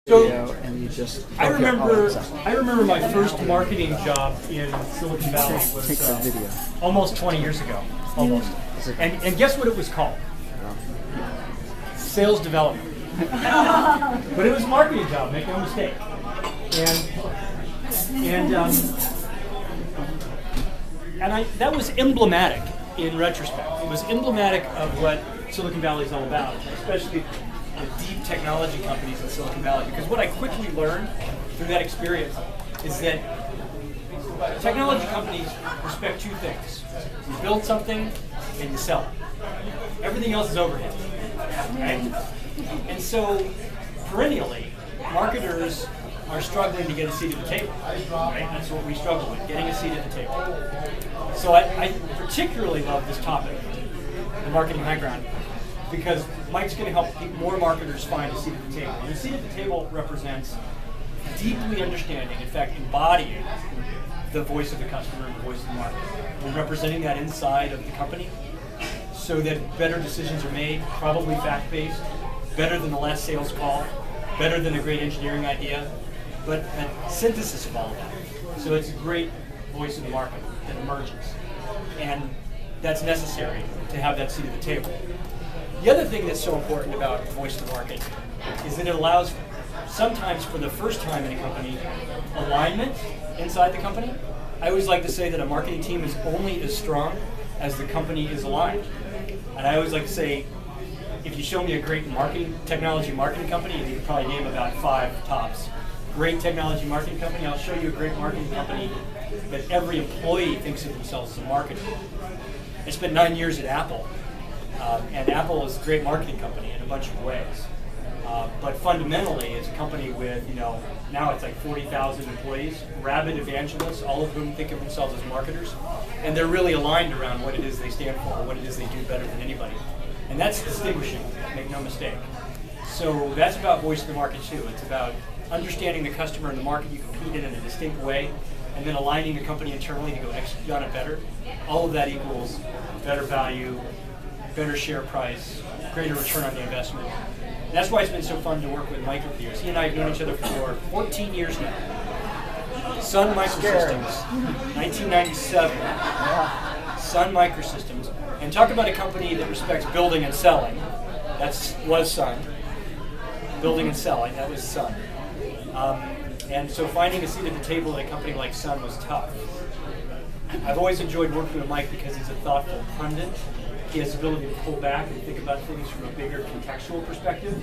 video and you just I remember my first marketing job in Silicon Valley was take the video. almost 20 years ago, almost. And guess what it was called? Sales development. But it was a marketing job, make no mistake. And that was emblematic in retrospect. It was emblematic of what Silicon Valley is all about, especially the deep technology companies in Silicon Valley. Because what I quickly learned through that experience is that technology companies respect two things. You build something and you sell it. Everything else is overhead. Right? And so, perennially, marketers are struggling to get a seat at the table. Right? That's what we struggle with, getting a seat at the table. So I particularly love this topic, the marketing high ground, because Mike's going to help more marketers find a seat at the table. And the seat at the table represents deeply understanding, in fact, embodying the voice of the customer and the voice of the market, and representing that inside of the company so that better decisions are made, probably fact-based, better than the last sales call, better than a great engineering idea, but a synthesis of all of that. So it's a great voice of the market that emerges. And that's necessary to have that seat at the table. The other thing that's so important about voice of the market is that it allows, sometimes for the first time in a company, alignment inside the company. I always like to say that a marketing team is only as strong as the company is aligned. And I always like to say, if you show me a great technology marketing company, and you can probably name about 5 tops, great technology marketing company, I'll show you a great marketing company that every employee thinks of themselves as a marketer. I spent 9 years at Apple, and Apple is a great marketing company in a bunch of ways. But fundamentally, it's a company with, now it's like 40,000 employees, rabid evangelists, all of whom think of themselves as marketers, and they're really aligned around what it is they stand for, what it is they do better than anybody. And that's distinguishing, make no mistake. So that's about voice of the market too. It's about understanding the customer and the market you compete in a distinct way, and then aligning the company internally to go execute on it better. All of that equals better value, better share price, greater return on the investment. And that's why it's been so fun to work with Mike over the years. He and I have known each other for 14 years now. Sun Microsystems, 1997. Sun Microsystems. And talk about a company that respects building and selling. That was Sun. Building and selling, that was Sun. And so finding a seat at the table at a company like Sun was tough. I've always enjoyed working with Mike because he's a thoughtful pundit. He has the ability to pull back and think about things from a bigger contextual perspective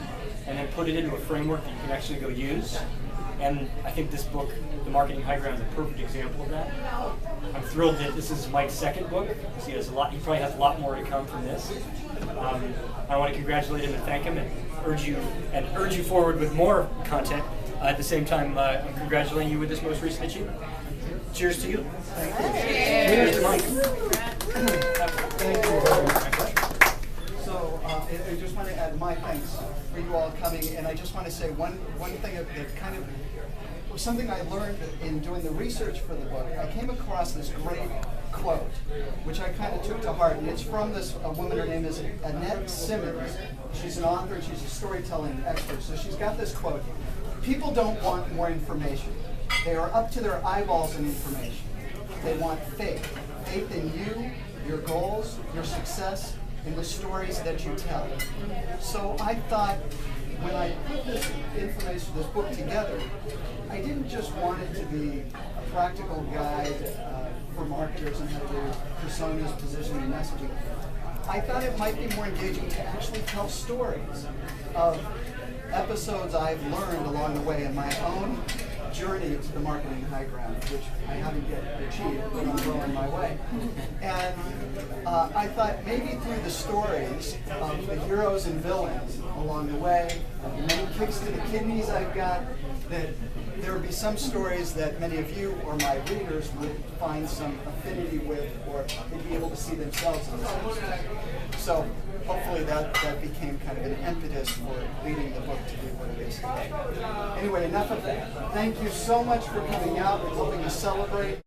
and then put it into a framework that you can actually go use. And I think this book, The Marketing High Ground, is a perfect example of that. I'm thrilled that this is Mike's second book. He probably has a lot more to come from this. I want to congratulate him and thank him and urge you forward with more content. At the same time, I'm congratulating you with this most recent achievement. Cheers to you. Thank you. Cheers to Mike. Thank you very much. So I just want to add my thanks for you all coming, and I just want to say one thing that kind of was something I learned in doing the research for the book. I came across this great quote, which I kind of took to heart, and it's from a woman. Her name is Annette Simmons. She's an author and she's a storytelling expert. So she's got this quote: "People don't want more information. They are up to their eyeballs in information. They want faith. Faith in you, your goals, your success, and the stories that you tell." So I thought, when I put this information, this book together, I didn't just want it to be a practical guide for marketers on how to do personas, positioning, and messaging. I thought it might be more engaging to actually tell stories of episodes I've learned along the way in my own journey to the marketing high ground, which I haven't yet achieved, but I'm well on my way. And I thought maybe through the stories of the heroes and villains along the way, of the many kicks to the kidneys I've got, that there would be some stories that many of you or my readers would find some affinity with, or they'd be able to see themselves in some stories. So hopefully that became kind of an impetus for leading the book to be what it is today. Anyway, enough of that. Thank you so much for coming out and helping us celebrate.